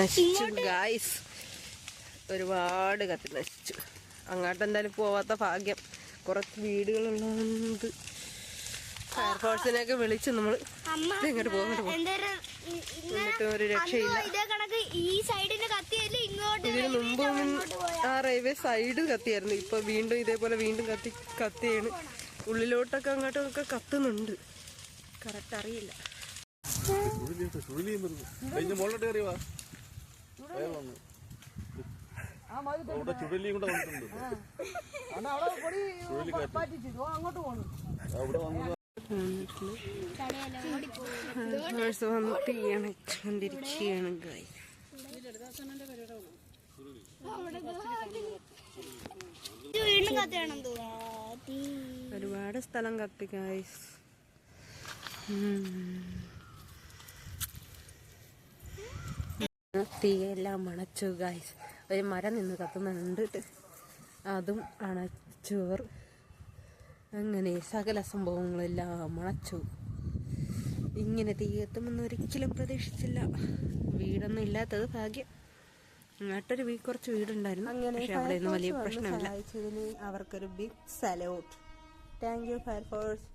നശിച്ചു ഗായ്സ്, ഒരുപാട് കത്തി നശിച്ചു. അങ്ങോട്ട് എന്തായാലും പോവാത്ത ഭാഗ്യം. കുറച്ച് വീടുകളുള്ളത് ഫയർഫോഴ്സിനെയൊക്കെ വിളിച്ച് നമ്മൾ ഇങ്ങോട്ട് പോകും. എന്നിട്ട് ഒരു രക്ഷയില്ല. ഇതിന് മുമ്പ് ആ റെയിൽവേ സൈഡ് കത്തിയായിരുന്നു. ഇപ്പൊ വീണ്ടും ഇതേപോലെ വീണ്ടും കത്തിയാണ്. ഉള്ളിലോട്ടൊക്കെ അങ്ങോട്ടും ഒക്കെ കത്തുന്നുണ്ട്. കറക്റ്റ് അറിയില്ല. വന്ന് തീയണച്ചുകൊണ്ടിരിക്കുകയാണ് ഗായ്സ്. ഒരുപാട് സ്ഥലം കത്തി ഗായ്സ്. തീയെല്ലാം അണച്ചു ഗായ്സ്. ഒരു മരം നിന്ന് കത്തുന്നുണ്ട്, അതും അണച്ചവർ. അങ്ങനെ സകല സംഭവങ്ങളെല്ലാം അണച്ചു. ഇങ്ങനെ തീ എത്തുമെന്ന് ഒരിക്കലും പ്രതീക്ഷിച്ചില്ല. വീടൊന്നും ഇല്ലാത്തത് ഭാഗ്യം. അങ്ങോട്ടൊരു കുറച്ച് വീടുണ്ടായിരുന്നു, പക്ഷെ അവിടെ ഒന്നും വലിയ പ്രശ്നമില്ല. അവർക്കൊരു big salute. Thank you fire force.